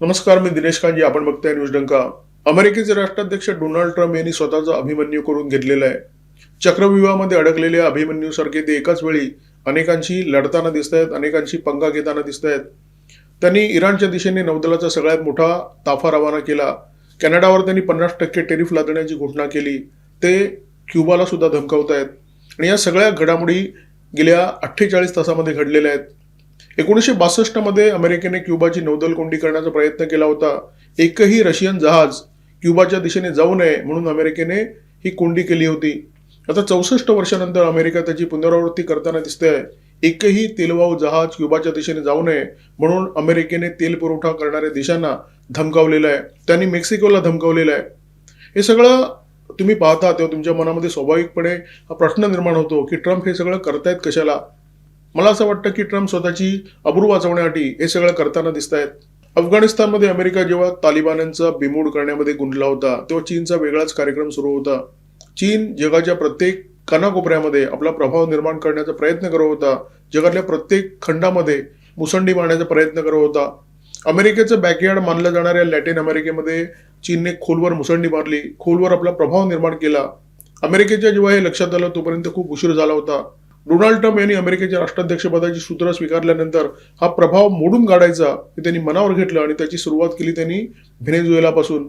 नमस्कार, मी दिनेश कांजी. आपण बघताय न्यूज डंका. अमेरिकेचे राष्ट्राध्यक्ष डोनाल्ड ट्रम्प यांनी स्वतःचा अभिमन्यू करून घेतलेला आहे. चक्रव्यूहामध्ये अडकलेल्या अभिमन्यूसारखे ते एकाच वेळी अनेकांशी लढताना दिसत आहेत, अनेकांशी पंगा घेताना दिसत आहेत. त्यांनी इराणच्या दिशेने नौदलाचा सगळ्यात मोठा ताफा रवाना केला. कॅनडावर त्यांनी 50% टेरिफ लादण्याची घोषणा केली. ते क्युबाला सुद्धा धमकावत आहेत. आणि या सगळ्या घडामोडी गेल्या 48 तासामध्ये घडलेल्या आहेत. 1962 मध्ये अमेरिकेने क्युबाची नौदल कोंडी करण्याचा प्रयत्न केला होता. एकही रशियन जहाज क्युबाच्या दिशेने जाऊ नये म्हणून अमेरिकेने ही कोंडी केली होती. आता 64 वर्षानंतर अमेरिका त्याची पुनरावृत्ती करताना दिसते आहे. एकही तेलवाहू जहाज क्युबाच्या दिशेने जाऊ नये म्हणून अमेरिकेने तेल पुरवठा करणाऱ्या देशांना धमकावलेलं आहे. त्यांनी मेक्सिकोला धमकावलेलं आहे. हे सगळं तुम्ही पाहता तेव्हा तुमच्या मनामध्ये स्वाभाविकपणे हा प्रश्न निर्माण होतो की ट्रम्प हे सगळं करतायत कशाला. मला असं वाटतं की ट्रम्प स्वतःची अब्रू वाचवण्यासाठी हे सगळं करताना दिसत आहेत. अफगाणिस्तानमध्ये अमेरिका जेव्हा तालिबान्यांचा बिमोड करण्यामध्ये गुंतला होता तेव्हा चीनचा वेगळाच कार्यक्रम सुरू होता. चीन जगाच्या प्रत्येक कानाकोपऱ्यामध्ये आपला प्रभाव निर्माण करण्याचा प्रयत्न करत होता. जगातल्या प्रत्येक खंडामध्ये मुसंडी मारण्याचा प्रयत्न करत होता. अमेरिकेचं बॅकयार्ड मानलं जाणाऱ्या लॅटिन अमेरिकेमध्ये चीनने खोलवर मुसंडी मारली, खोलवर आपला प्रभाव निर्माण केला. अमेरिकेच्या जेव्हा हे लक्षात आलं तोपर्यंत खूप उशीर झाला होता. डोनाल्ड ट्रम्प यांनी अमेरिकेच्या राष्ट्राध्यक्षपदाची सूत्र स्वीकारल्यानंतर हा प्रभाव मोडून काढायचा हे त्यांनी मनावर घेतलं आणि त्याची सुरुवात केली त्यांनी व्हेनेझुएलापासून.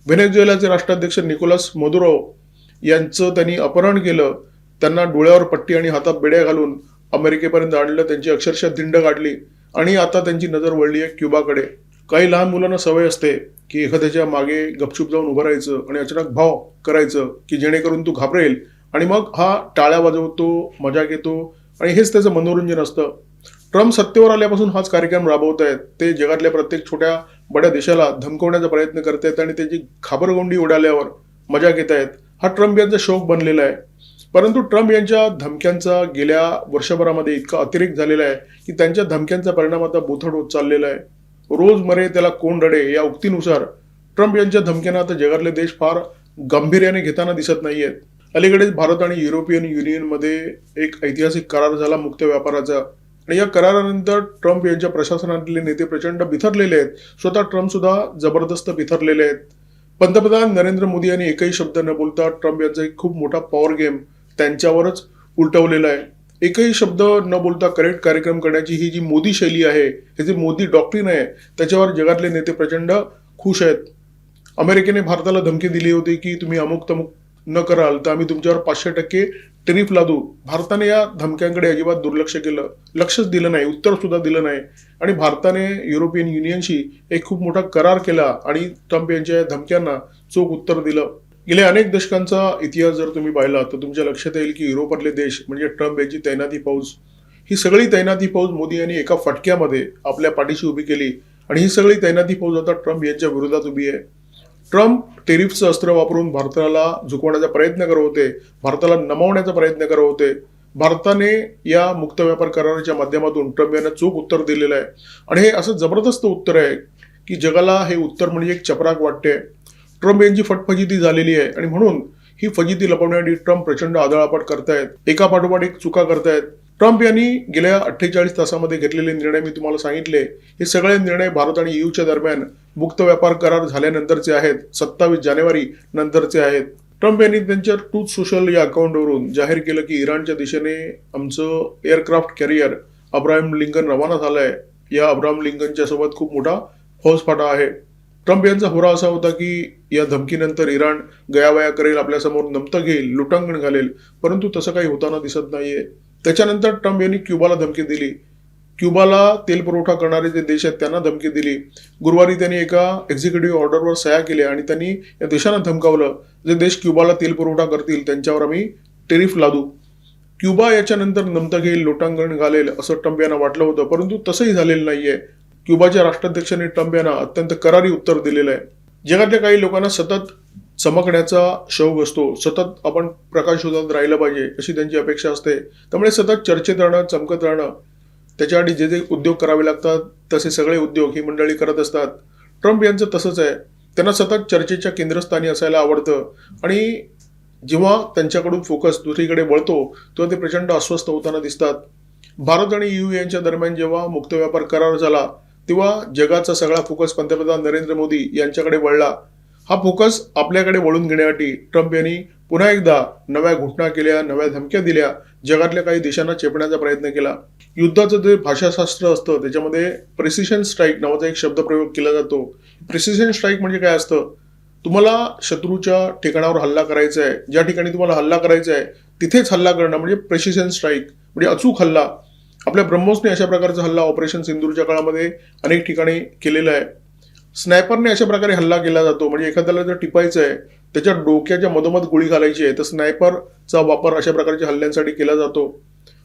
व्हेनेझुएलाचे राष्ट्राध्यक्ष निकोलस मदुरो यांचं त्यांनी अपहरण केलं. त्यांना डोळ्यावर पट्टी आणि हातात बेड्या घालून अमेरिकेपर्यंत आणलं. त्यांची अक्षरशः धिंड काढली आणि आता त्यांची नजर वळली आहे क्युबाकडे. काही लहान मुलांना सवय असते की एखाद्याच्या मागे गपचूप जाऊन उभं राहायचं आणि अचानक भाव करायचं की जेणेकरून तू घाबरेल आणि मग हा टाळ्या वाजवतो, मजा घेतो आणि हेच त्याचं मनोरंजन असतं. ट्रम्प सत्तेवर आल्यापासून हाच कार्यक्रम राबवत आहेत. ते जगातल्या प्रत्येक छोट्या बड्या देशाला धमकवण्याचा प्रयत्न करत आहेत आणि त्याची घाबरगोंडी उडाल्यावर मजा घेत आहेत. हा ट्रम्प यांचा शौक बनलेला आहे. परंतु ट्रम्प यांच्या धमक्यांचा गेल्या वर्षभरामध्ये इतका अतिरेक झालेला आहे की त्यांच्या धमक्यांचा परिणाम आता बोथट होत चाललेला आहे. रोज मरे त्याला कोण रडे या उक्तीनुसार ट्रम्प यांच्या धमक्यांना आता जगातले देश फार गांभीर्याने घेताना दिसत नाहीयेत. अलीकडेच भारत आणि युरोपियन युनियनमध्ये एक ऐतिहासिक करार झाला मुक्त व्यापाराचा आणि या करारानंतर ट्रम्प यांच्या प्रशासनातले नेते प्रचंड बिथरलेले आहेत. स्वतः ट्रम्प सुद्धा जबरदस्त बिथरलेले आहेत. पंतप्रधान नरेंद्र मोदी यांनी एकही शब्द न बोलता ट्रम्प यांचा एक खूप मोठा पॉवर गेम त्यांच्यावरच उलटवलेला आहे. एकही शब्द न बोलता करेक्ट कार्यक्रम करण्याची ही जी मोदी शैली आहे, हे जे मोदी डॉक्ट्रिन आहे, त्याच्यावर जगातले नेते प्रचंड खुश आहेत. अमेरिकेने भारताला धमकी दिली होती की तुम्ही अमुक तमुक न कराल तर आम्ही तुमच्यावर 500% टेरिफ लादू. भारताने या धमक्यांकडे अजिबात दुर्लक्ष केलं, लक्षच दिलं नाही, उत्तर सुद्धा दिलं नाही आणि भारताने युरोपियन युनियनशी एक खूप मोठा करार केला आणि ट्रम्प यांच्या धमक्यांना चोख उत्तर दिलं. गेल्या अनेक दशकांचा इतिहास जर तुम्ही पाहिला तर तुमच्या लक्षात येईल की युरोपातले देश म्हणजे ट्रम्प यांची तैनाती फौज, ही सगळी तैनाती फौज मोदी यांनी एका फटक्यामध्ये आपल्या पाठीशी उभी केली आणि ही सगळी तैनाती फौज आता ट्रम्प यांच्या विरोधात उभी आहे. ट्रम्प टेरिफचं अस्त्र वापरून भारताला झुकवण्याचा प्रयत्न करत होते, भारताला नमवण्याचा प्रयत्न करत होते. भारताने या मुक्त व्यापार कराराच्या माध्यमातून ट्रम्प यांना चोख उत्तर दिलेलं आहे आणि हे असं जबरदस्त उत्तर आहे की जगाला हे उत्तर म्हणजे एक चपराक वाटते. ट्रम्प यांची फटफजिती झालेली आहे आणि म्हणून ही फजिती लपवण्यासाठी ट्रम्प प्रचंड आदळापाट करतायत, एका पाठोपाठ एक चुका करतायत. ट्रम्प यांनी गेल्या 48 तासामध्ये घेतलेले निर्णय मी तुम्हाला सांगितले. हे सगळे निर्णय भारत आणि ईयूच्या दरम्यान मुक्त व्यापार करार झाल्यानंतरचे आहेत, 27 जानेवारी नंतरचे आहेत. ट्रम्प यांनी त्यांच्या ट्रूथ सोशल या अकाउंटवरून जाहीर केलं की इराणच्या दिशेने आमचं एअरक्राफ्ट कॅरियर अब्राहम लिंकन रवाना झालंय. या अब्राहम लिंकनच्या सोबत खूप मोठा फौजफाटा आहे. ट्रम्प यांचा होरा असा होता की या धमकीनंतर इराण गयावया करेल, आपल्यासमोर नमतं घेईल, लुटांगण घालेल, परंतु तसं काही होताना दिसत नाहीये. त्याच्यानंतर ट्रम्प यांनी क्युबाला धमकी दिली. क्युबाला तेल पुरवठा करणारे जे देश आहेत त्यांना धमकी दिली. गुरुवारी त्यांनी एका एक्झिक्युटिव्ह ऑर्डरवर सह्या केल्या आणि त्यांनी या देशांना धमकावलं, जे देश क्युबाला तेल पुरवठा करतील त्यांच्यावर आम्ही टेरिफ लादू. क्युबा याच्यानंतर नमतं घेईल, लोटांगण घालेल असं ट्रम्प यांना वाटलं होतं, परंतु तसंही झालेलं नाहीये. क्युबाच्या राष्ट्राध्यक्षांनी ट्रम्प यांना अत्यंत करारी उत्तर दिलेलं आहे. जगातल्या काही लोकांना सतत चमकण्याचा शौक असतो, सतत आपण प्रकाश शोधत राहिलं पाहिजे अशी त्यांची अपेक्षा असते. त्यामुळे सतत चर्चेत राहणं, चमकत राहणं, त्याच्यासाठी जे जे उद्योग करावे लागतात तसे सगळे उद्योग ही मंडळी करत असतात. ट्रम्प यांचं तसंच आहे. त्यांना सतत चर्चेच्या केंद्रस्थानी असायला आवडतं आणि जेव्हा त्यांच्याकडून फोकस दुसरीकडे वळतो तेव्हा ते प्रचंड अस्वस्थ होताना दिसतात. भारत आणि ईयू यांच्या दरम्यान जेव्हा मुक्त व्यापार करार झाला तेव्हा जगाचा सगळा फोकस पंतप्रधान नरेंद्र मोदी यांच्याकडे वळला. हा फोकस आपल्याकडे वळून घेण्यासाठी ट्रम्प यांनी पुन्हा एकदा नव्या घोषणा केल्या, नव्या धमक्या दिल्या, जगातल्या काही देशांना चेपण्याचा प्रयत्न केला. युद्धाचं जे भाषाशास्त्र असतं त्याच्यामध्ये प्रिसिशन स्ट्राईक नावाचा एक शब्दप्रयोग केला जातो. प्रिसिशन स्ट्राईक म्हणजे काय असतं? तुम्हाला शत्रूच्या ठिकाणावर हल्ला करायचा आहे, ज्या ठिकाणी तुम्हाला हल्ला करायचा आहे तिथेच हल्ला करणं म्हणजे प्रिसिशन स्ट्राईक म्हणजे अचूक हल्ला. आपल्या ब्रह्मोसने अशा प्रकारचा हल्ला ऑपरेशन सिंदूरच्या काळामध्ये अनेक ठिकाणी केलेला आहे. स्नायपरने अशा प्रकारे हल्ला केला जातो म्हणजे एखाद्याला जर टिपायचं आहे, त्याच्या डोक्याच्या मधोमध गोळी घालायची आहे तर स्नायपरचा वापर अशा प्रकारच्या हल्ल्यांसाठी केला जातो.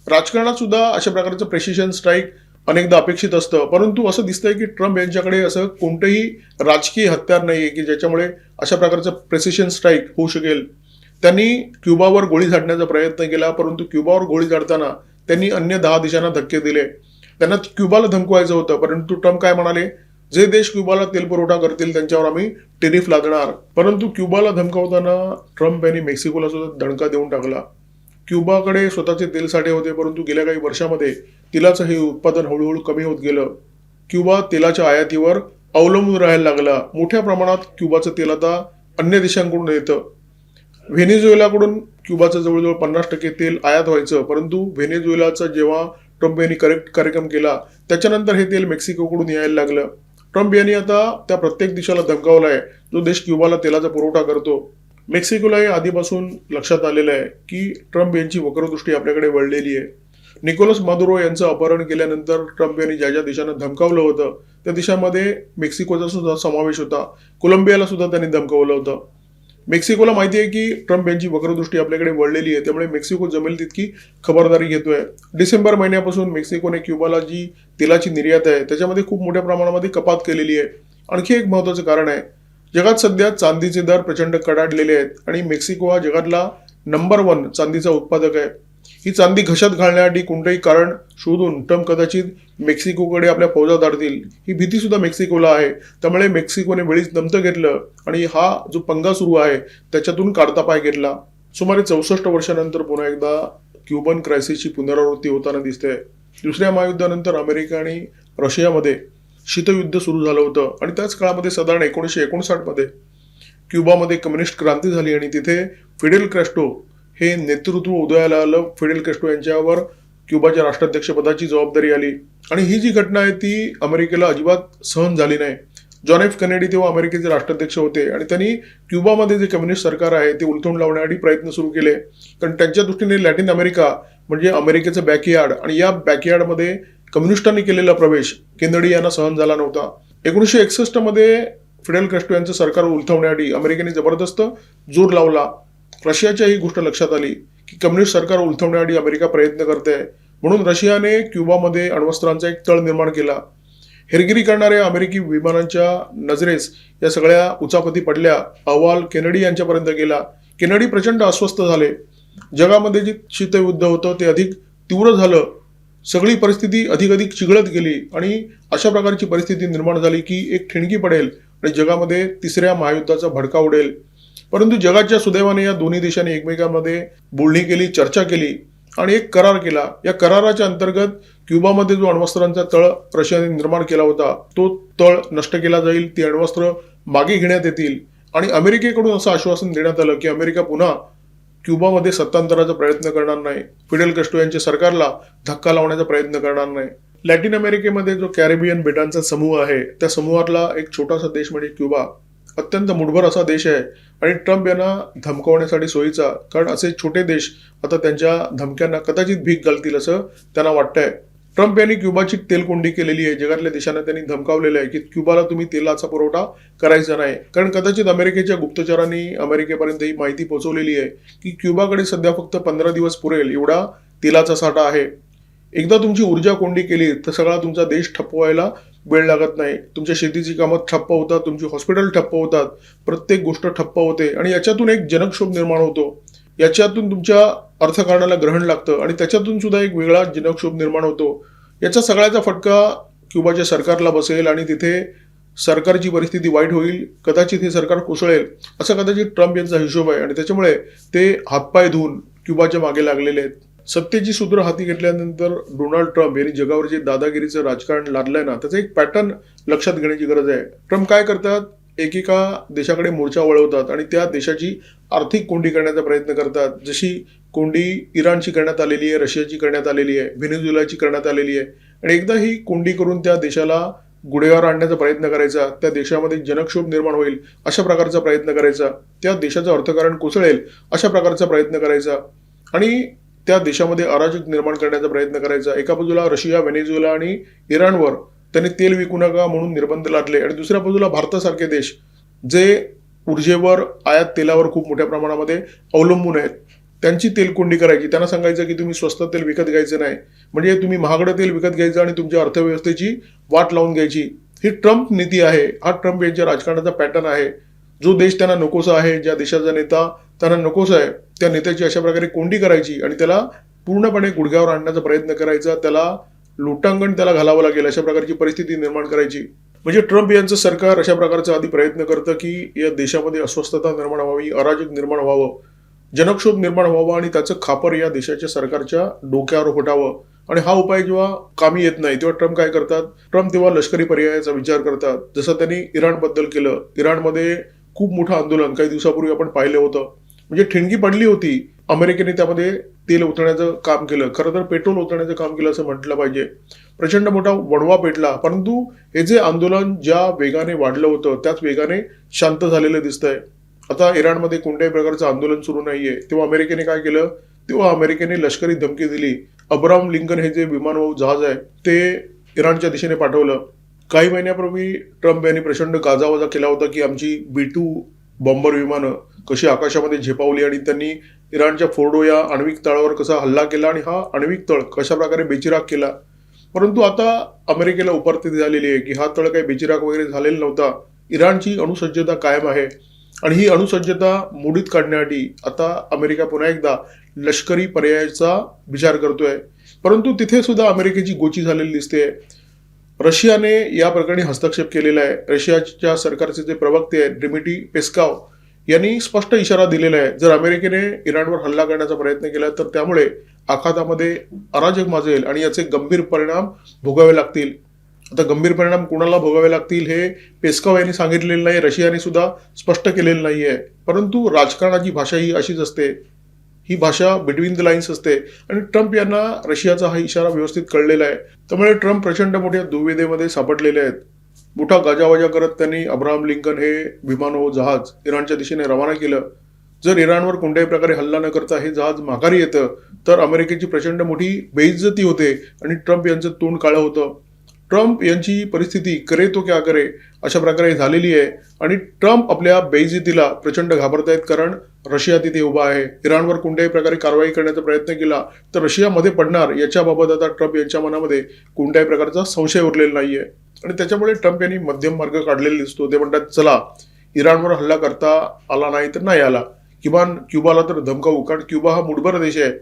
राजकारणात सुद्धा अशा प्रकारचं प्रेसिशन स्ट्राईक अनेकदा अपेक्षित असतं, परंतु असं दिसतंय की ट्रम्प यांच्याकडे असं कोणतंही राजकीय हत्यार नाहीये की ज्याच्यामुळे अशा प्रकारचं प्रेसिशन स्ट्राईक होऊ शकेल. त्यांनी क्युबावर गोळी झाडण्याचा प्रयत्न केला, परंतु क्युबावर गोळी झाडताना त्यांनी अन्य 10 देशांना धक्के दिले. त्यांना क्युबाला धमकवायचं होतं, परंतु ट्रम्प काय म्हणाले, जे देश क्युबाला तेल पुरवठा करतील त्यांच्यावर आम्ही टेरिफ लादणार. परंतु क्युबाला धमकावताना ट्रम्प यांनी मेक्सिकोला सुद्धा दणका देऊन टाकला. क्युबाकडे स्वतःचे तेल साठे होते, परंतु गेल्या काही वर्षामध्ये तेलाचं हे उत्पादन हळूहळू कमी होत गेलं. क्युबा तेलाच्या आयातीवर अवलंबून राहायला लागला. मोठ्या प्रमाणात क्युबाचं तेल आता अन्य देशांकडून येतं. व्हेनेझुएलाकडून क्युबाचं जवळजवळ 50% तेल आयात व्हायचं, परंतु व्हेनेझुएलाचा जेव्हा ट्रम्प यांनी कार्यक्रम केला त्याच्यानंतर हे तेल मेक्सिकोकडून यायला लागलं. ट्रम्प यांनी आता त्या प्रत्येक देशाला धमकावलाय जो देश क्युबाला तेलाचा पुरवठा करतो. मेक्सिकोलाही आधीपासून लक्षात आलेलं आहे की ट्रम्प यांची वक्रदृष्टी आपल्याकडे वळलेली आहे. निकोलस मादुरो यांचं अपहरण केल्यानंतर ट्रम्प यांनी ज्या ज्या देशांना धमकावलं होतं त्या देशांमध्ये मेक्सिकोचा सुद्धा समावेश होता. कोलंबियाला सुद्धा त्यांनी धमकावलं होतं. मेक्सिकोला माहिती आहे की ट्रम्प यांची वक्रदृष्टी आपल्याकडे वळलेली आहे, त्यामुळे मेक्सिको जमेल तितकी खबरदारी घेतोय. डिसेंबर महिन्यापासून मेक्सिकोने क्युबाला जी तेलाची निर्यात आहे त्याच्यामध्ये खूप मोठ्या प्रमाणामध्ये कपात केलेली आहे. आणखी एक महत्त्वाचं कारण आहे, जगात सध्या चांदीचे दर प्रचंड कडाडलेले आहेत आणि मेक्सिको हा जगातला नंबर 1 चांदीचा उत्पादक आहे. ही चांदी घशात घालण्यासाठी कोणतंही कारण शोधून ट्रम्प कदाचित मेक्सिकोकडे आपल्या फौजा धाडतील ही भीती सुद्धा मेक्सिकोला आहे. त्यामुळे मेक्सिकोने वेळीच नमतं घेतलं आणि हा जो पंगा सुरू आहे त्याच्यातून काढता पाय घेतला. सुमारे 64 वर्षानंतर पुन्हा एकदा क्युबन क्रायसिसची पुनरावृत्ती होताना दिसते. दुसऱ्या महायुद्धानंतर अमेरिका आणि रशियामध्ये शीतयुद्ध सुरू झालं होतं आणि त्याच काळामध्ये साधारण 1959 मध्ये क्युबामध्ये कम्युनिस्ट क्रांती झाली आणि तिथे फिडेल कॅस्ट्रो हे नेतृत्व उदयाला आलं. फिडेल कॅस्ट्रो यांच्यावर क्युबाच्या राष्ट्राध्यक्षपदाची जबाबदारी आली आणि ही जी घटना आहे ती अमेरिकेला अजिबात सहन झाली नाही. जॉन एफ केनेडी तेव्हा अमेरिकेचे राष्ट्राध्यक्ष होते आणि त्यांनी क्युबामध्ये जे कम्युनिस्ट सरकार आहे ते उलथवून लावण्यासाठी प्रयत्न सुरू केले, कारण त्यांच्या दृष्टीने लॅटिन अमेरिका म्हणजे अमेरिकेचं बॅकयार्ड आणि या बॅकयार्डमध्ये कम्युनिस्टांनी केलेला प्रवेश केनेडी यांना सहन झाला नव्हता. 1961 मध्ये फिडेल कॅस्ट्रो यांचं सरकार उलथवण्यासाठी अमेरिकेने जबरदस्त जोर लावला. रशियाच्या ही गोष्ट लक्षात आली की कम्युनिस्ट सरकार उलथवण्यासाठी अमेरिका प्रयत्न करते, म्हणून रशियाने क्युबामध्ये अण्वस्त्रांचा एक तळ निर्माण केला. हेरगिरी करणाऱ्या अमेरिकी विमानांच्या नजरेस या सगळ्या उचापती पडल्या. अहवाल केनेडी यांच्यापर्यंत गेला. केनेडी प्रचंड अस्वस्थ झाले. जगामध्ये जे शीतयुद्ध होतं ते अधिक तीव्र झालं. सगळी परिस्थिती अधिक चिघळत गेली आणि अशा प्रकारची परिस्थिती निर्माण झाली की एक ठिणगी पडेल आणि जगामध्ये 3ऱ्या महायुद्धाचा भडका उडेल. परंतु जगाच्या सुदैवाने या दोन्ही देशांनी एकमेकांमध्ये बोलणी केली, चर्चा केली आणि एक करार केला. या कराराच्या अंतर्गत क्युबामध्ये जो अण्वस्त्रांचा तळ रशियाने निर्माण केला होता तो तळ नष्ट केला जाईल, ती अण्वस्त्र मागे घेण्यात येतील आणि अमेरिकेकडून असं आश्वासन देण्यात आलं की अमेरिका पुन्हा क्युबामध्ये सत्तांतराचा प्रयत्न करणार नाही, फिडेल कॅस्ट्रो यांच्या सरकारला धक्का लावण्याचा प्रयत्न करणार नाही. लॅटिन अमेरिकेमध्ये जो कॅरेबियन बेटांचा समूह आहे त्या समूहातला एक छोटासा देश म्हणजे क्युबा अत्यंत मुठभर असा देश आहे आणि ट्रम्प यांना धमकावण्यासाठी सोयीचा, कारण असे छोटे देश आता त्यांच्या धमक्यांना कदाचित भीक घालतील असं त्यांना वाटतंय. ट्रम्प यांनी क्युबाची तेलकोंडी केलेली आहे. जगातल्या देशांना त्यांनी धमकावलेलं आहे की क्युबाला तुम्ही तेलाचा पुरवठा करायचा नाही, कारण कदाचित अमेरिकेच्या गुप्तचरांनी अमेरिकेपर्यंत ही माहिती पोहोचवलेली आहे की क्युबाकडे सध्या फक्त 15 दिवस पुरेल एवढा तेलाचा साठा आहे. एकदा तुमची ऊर्जा कोंडी केली तर सगळा तुमचा देश ठप्प व्हायला वेळ लागत नाही. तुमच्या शेतीची कामं ठप्प होतात, तुमची हॉस्पिटल ठप्प होतात, प्रत्येक गोष्ट ठप्प होते आणि याच्यातून एक जनक्षोभ निर्माण होतो. याच्यातून तुमच्या अर्थकारणाला ग्रहण लागतं आणि त्याच्यातून सुद्धा एक वेगळा जनक्षोभ निर्माण होतो. याचा सगळ्याचा फटका क्युबाच्या सरकारला बसेल आणि तिथे सरकारची परिस्थिती वाईट होईल. कदाचित हे सरकार कोसळेल असा कदाचित ट्रम्प यांचा हिशोब आहे आणि त्याच्यामुळे ते हातपाय धुवून क्युबाच्या मागे लागलेले आहेत. सत्तेची सूत्र हाती घेतल्यानंतर डोनाल्ड ट्रम्प यांनी जगावर जे दादागिरीचं राजकारण लादलंय ना, त्याचं एक पॅटर्न लक्षात घेण्याची गरज आहे. ट्रम्प काय करतात, एकेका देशाकडे मोर्चा वळवतात आणि त्या देशाची आर्थिक कोंडी करण्याचा प्रयत्न करतात. जशी कोंडी इराणची करण्यात आलेली आहे, रशियाची करण्यात आलेली आहे, व्हेनेझुएलाची करण्यात आलेली आहे. आणि एकदा ही कोंडी करून त्या देशाला गुढेवर आणण्याचा प्रयत्न करायचा, त्या देशामध्ये जनक्षोभ निर्माण होईल अशा प्रकारचा प्रयत्न करायचा, त्या देशाचं अर्थकारण कोसळेल अशा प्रकारचा प्रयत्न करायचा आणि त्या देशामध्ये अराजक निर्माण करण्याचा प्रयत्न करायचा. एका बाजूला रशिया, व्हेनेझुएला आणि इराणवर त्यांनी तेल विकू नका म्हणून निर्बंध लादले आणि दुसऱ्या बाजूला भारतासारखे देश जे ऊर्जेवर, आयात तेलावर खूप मोठ्या प्रमाणामध्ये अवलंबून आहेत, त्यांची तेलकोंडी करायची. त्यांना सांगायचं की तुम्ही स्वस्त तेल विकत घ्यायचं नाही, म्हणजे तुम्ही महागडं तेल विकत घ्यायचं आणि तुमच्या अर्थव्यवस्थेची वाट लावून घ्यायची. ही ट्रम्प नीती आहे, हा ट्रम्प यांच्या राजकारणाचा पॅटर्न आहे. जो देश त्यांना नकोसा आहे, ज्या देशाचा नेता त्यांना नकोसा आहे, त्या नेत्याची अशा प्रकारे कोंडी करायची आणि त्याला पूर्णपणे गुडघ्यावर आणण्याचा प्रयत्न करायचा, त्याला लोटांगण त्याला घालावं लागेल अशा प्रकारची परिस्थिती निर्माण करायची. म्हणजे ट्रम्प यांचं सरकार अशा प्रकारचा आधी प्रयत्न करतं की या देशामध्ये अस्वस्थता निर्माण व्हावी, अराजक निर्माण व्हावं, जनक्षोभ निर्माण व्हावा आणि त्याचं खापर या देशाच्या सरकारच्या डोक्यावर फुटावं. आणि हा उपाय जेव्हा कामी येत नाही तेव्हा ट्रम्प काय करतात, ट्रम्प तेव्हा लष्करी पर्यायाचा विचार करतात. जसं त्यांनी इराणबद्दल केलं. इराणमध्ये खूप मोठं आंदोलन काही दिवसापूर्वी आपण पाहिलं होतं, म्हणजे ठिणगी पडली होती. अमेरिकेने त्यामध्ये तेल ओतण्याचं काम केलं, खरं तर पेट्रोल ओतण्याचं काम केलं असं म्हटलं पाहिजे. प्रचंड मोठा वणवा पेटला, परंतु हे जे आंदोलन ज्या वेगाने वाढलं होतं त्याच वेगाने शांत झालेलं दिसतंय. आता इराणमध्ये कोणत्याही प्रकारचं आंदोलन सुरू नाहीये. तेव्हा अमेरिकेने काय केलं, तेव्हा अमेरिकेने लष्करी धमकी दिली. अब्राहम लिंकन हे जे विमानवाहू जहाज आहे ते इराणच्या दिशेने पाठवलं. काही महिन्यापूर्वी ट्रम्प यांनी प्रचंड गाजावाजा केला होता की आमची B-2 बॉम्बर विमानं कशी आकाशामध्ये झेपावली आणि त्यांनी इराणच्या फोर्डो या आण्विक तळावर कसा हल्ला केला आणि हा आण्विक तळ कशा प्रकारे बेचिराग केला. परंतु आता अमेरिकेला उपस्थिती झालेली आहे की हा तळ काही बेचिराग वगैरे झालेला नव्हता. इराणची अणुसज्जता कायम आहे आणि ही अणुसज्जता मोडीत काढण्यासाठी आता अमेरिका पुन्हा एकदा लष्करी पर्यायाचा विचार करतोय. परंतु तिथे सुद्धा अमेरिकेची गोची झालेली दिसते. रशियाने या प्रकरणी हस्तक्षेप केलेला आहे. रशियाच्या सरकारचे जे प्रवक्ते आहेत डिमिट्री पेस्कॉव यांनी स्पष्ट इशारा दिलेला आहे, जर अमेरिकेने इराणवर हल्ला करण्याचा प्रयत्न केला तर त्यामुळे आखातामध्ये अराजक माजेल आणि याचे गंभीर परिणाम भोगावे लागतील. आता गंभीर परिणाम कोणाला भोगावे लागतील हे पेस्कॉव यांनी सांगितलेलं नाही, रशियाने सुद्धा स्पष्ट केलेलं नाहीये. परंतु राजकारणाची भाषा ही अशीच असते, ही भाषा बिटवीन द लाईन्स असते आणि ट्रम्प यांना रशियाचा हा इशारा व्यवस्थित कळलेला आहे. त्यामुळे ट्रम्प प्रचंड मोठ्या दुविधेमध्ये सापडलेले आहेत. मोठा गाजावाजा करत त्यांनी अब्राहम लिंकन हे विमानवाहू जहाज इराणच्या दिशेने रवाना केलं. जर इराणवर कोणत्याही प्रकारे हल्ला न करता हे जहाज माघारी येतं तर अमेरिकेची प्रचंड मोठी बेइज्जती होते आणि ट्रम्प यांचं तोंड काळं होतं. ट्रम्प यांची परिस्थिती करे तो क्या करे अशा प्रकारे झालेली आहे आणि ट्रम्प आपल्या बेइज्जतीला प्रचंड घाबरतायत, कारण रशिया तिथे उभा आहे. इराणवर कोणत्याही प्रकारे कारवाई करण्याचा प्रयत्न केला तर रशियामध्ये पडणार याच्याबाबत आता ट्रम्प यांच्या मनामध्ये कोणत्याही प्रकारचा संशय उरलेला नाहीये आणि त्याच्यामुळे ट्रम्प यांनी मध्यम मार्ग काढलेला दिसतो. ते म्हणतात चला इराणवर हल्ला करता आला नाही तर नाही आला, किमान क्युबाला तर धमकावू, कारण क्युबा हा मुठभर देश आहे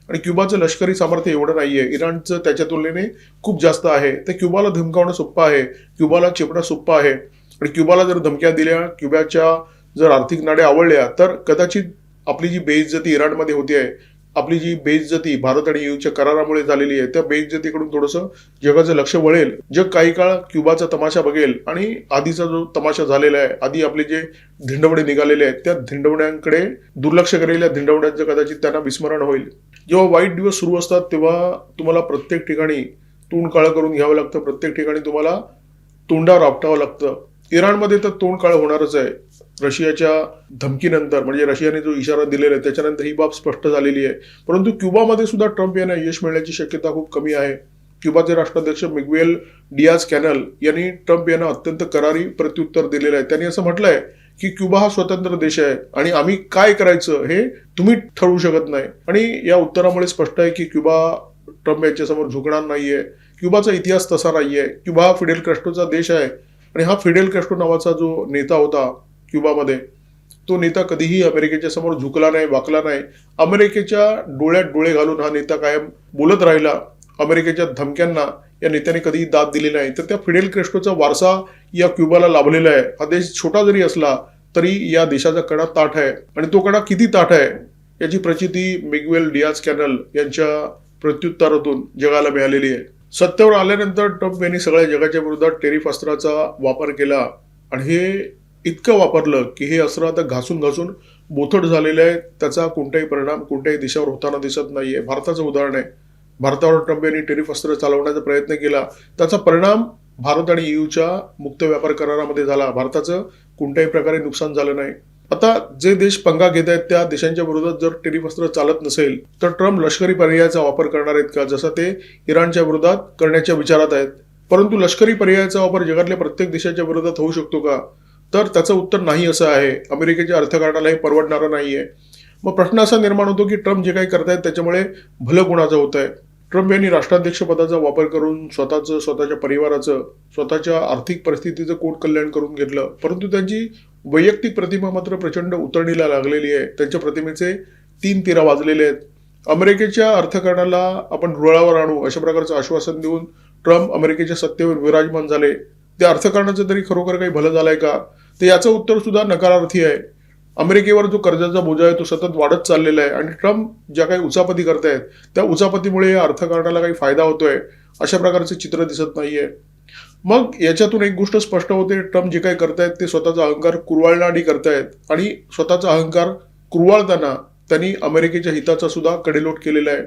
आणि क्युबाचं लष्करी सामर्थ्य एवढं नाहीये, इराणचं त्याच्या तुलनेने खूप जास्त आहे. तर क्युबाला धमकावणं सोपं आहे, क्युबाला चेपणं सोपं आहे आणि क्युबाला जर धमक्या दिल्या, क्युबाच्या जर आर्थिक नाड्या आवडल्या तर कदाचित आपली जी बेइज्जती इराणमध्ये होती आहे, आपली जी बेइज्जती भारत आणि यूच्या करारामुळे झालेली आहे, त्या बेइज्जतीकडून थोडंसं जगाचं लक्ष वळेल. जग काही काळ क्युबाचा तमाशा बघेल आणि आधीचा जो तमाशा झालेला आहे, आधी आपले जे धिंडवडे निघालेले आहेत त्या धिंडवड्यांकडे दुर्लक्ष करेल. या धिंडवड्यांचं कदाचित त्यांना विस्मरण होईल. जेव्हा वाईट दिवस सुरू असतात तेव्हा तुम्हाला प्रत्येक ठिकाणी तोंड काळं करून घ्यावं लागतं, प्रत्येक ठिकाणी तुम्हाला तोंडावर आपटावं लागतं. इराणमध्ये तर तोंड काळं होणारच आहे. रशियाच्या धमकीनंतर, म्हणजे रशियाने जो इशारा दिलेला आहे त्याच्यानंतर ही बाब स्पष्ट झालेली आहे. परंतु क्युबामध्ये सुद्धा ट्रम्प यांना यश मिळण्याची शक्यता खूप कमी आहे. क्युबाचे राष्ट्राध्यक्ष मिग्वेल डियाज कॅनल यांनी ट्रम्प यांना अत्यंत करारी प्रत्युत्तर दिलेलं आहे. त्यांनी असं म्हटलंय की क्युबा हा स्वतंत्र देश आहे आणि आम्ही काय करायचं हे तुम्ही ठरवू शकत नाही. आणि या उत्तरामुळे स्पष्ट आहे की क्युबा ट्रम्प यांच्यासमोर झुकणार नाहीये. क्युबाचा इतिहास तसा नाहीये. क्युबा हा फिडेल कॅस्ट्रोचा देश आहे आणि हा फिडेल कॅस्ट्रो नावाचा जो नेता होता क्युबामध्ये, तो नेता कधीही अमेरिकेच्या समोर झुकला नाही, वाकला नाही. अमेरिकेच्या डोळ्यात डोळे घालून हा नेता कायम बोलत राहिला. अमेरिकेच्या धमक्यांना या नेत्याने कधीही दाद दिली नाही. तर त्या फिडेल कॅस्ट्रोचा वारसा या क्युबाला लाभलेला आहे. हा देश छोटा जरी असला तरी या देशाचा कडा ताठ आहे आणि तो कडा किती ताठ आहे याची प्रचिती मिग्वेल डियाज कॅनल यांच्या प्रत्युत्तरातून जगाला मिळालेली आहे. सत्तेवर आल्यानंतर ट्रम्प यांनी सगळ्या जगाच्या विरोधात टेरिफ अस्त्राचा वापर केला आणि हे इतकं वापरलं की हे अस्त्र आता घासून घासून बोथट झालेलं आहे. त्याचा कोणताही परिणाम कोणत्याही देशावर होताना दिसत नाहीये. भारताचं उदाहरण आहे. भारतावर ट्रम्प यांनी टेरिफ अस्त्र चालवण्याचा प्रयत्न केला. त्याचा परिणाम भारत आणि ईयूच्या मुक्त व्यापार करारामध्ये झाला. भारताचं कोणत्याही प्रकारे नुकसान झालं नाही. आता जे देश पंगा घेत आहेत त्या देशांच्या विरोधात जर टेरिफ अस्त्र चालत नसेल तर ट्रम्प लष्करी पर्यायाचा वापर करणार आहेत का, जसं ते इराणच्या विरोधात करण्याच्या विचारात आहेत. परंतु लष्करी पर्यायाचा वापर जगातल्या प्रत्येक देशाच्या विरोधात होऊ शकतो का, तर त्याचं उत्तर नाही असं आहे. अमेरिकेच्या अर्थकारणाला हे परवडणारं नाहीये. मग प्रश्न असा निर्माण होतो की ट्रम्प जे काही करतायत त्याच्यामुळे भलं कुणाचं होत आहे. ट्रम्प यांनी राष्ट्राध्यक्ष पदाचा वापर करून स्वतःच्या परिवाराचं, स्वतःच्या आर्थिक परिस्थितीचं कोट कल्याण करून घेतलं. परंतु त्यांची वैयक्तिक प्रतिमा मात्र प्रचंड उतरणीला लागलेली आहे. त्यांच्या प्रतिमेचे 3 तिरा वाजलेले आहेत. अमेरिकेच्या अर्थकारणाला आपण रुळावर आणू अशा प्रकारचं आश्वासन देऊन ट्रम्प अमेरिकेच्या सत्तेवर विराजमान झाले. त्या अर्थकारणाचं तरी खरोखर काही भलं झालंय का, तर याचं उत्तर सुद्धा नकारार्थी आहे. अमेरिकेवर जो कर्जाचा बोजा आहे तो सतत वाढत चाललेला आहे आणि ट्रम्प ज्या काही उचापती करतायत त्या उचापतीमुळे या अर्थकारणाला काही फायदा होतोय अशा प्रकारचे चित्र दिसत नाहीये. मग याच्यातून एक गोष्ट स्पष्ट होते, ट्रम्प जे काही करतायत ते स्वतःचा अहंकार कुरवाळण्यासाठी करतायत आणि स्वतःचा अहंकार कुरवाळताना त्यांनी अमेरिकेच्या हिताचा सुद्धा कडेलोट केलेला आहे.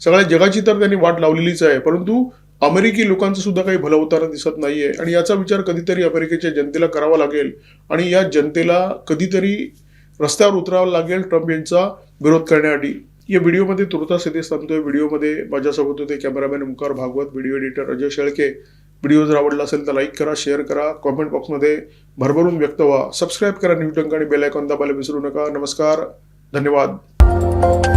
सगळ्या जगाची तर त्यांनी वाट लावलेलीच आहे, परंतु अमेरिकी लोकांचं सुद्धा काही भलं होताना दिसत नाहीये आणि याचा विचार कधीतरी अमेरिकेच्या जनतेला करावा लागेल आणि या जनतेला कधीतरी रस्त्यावर उतरावं लागेल ट्रम्प यांचा विरोध करण्यासाठी. या व्हिडिओमध्ये तुर्तास येथे थांबतोय. व्हिडिओमध्ये माझ्यासोबत होते cameraman Omkar Bhagwat, video editor Ajay Shelke. Video जर आवडला असेल तर लाईक करा, शेअर करा, कॉमेंट बॉक्समध्ये भरभरून व्यक्त व्हा. सबस्क्राईब करा न्यूज डंक आणि बेल आयकॉन दाबायला विसरू नका. नमस्कार, धन्यवाद.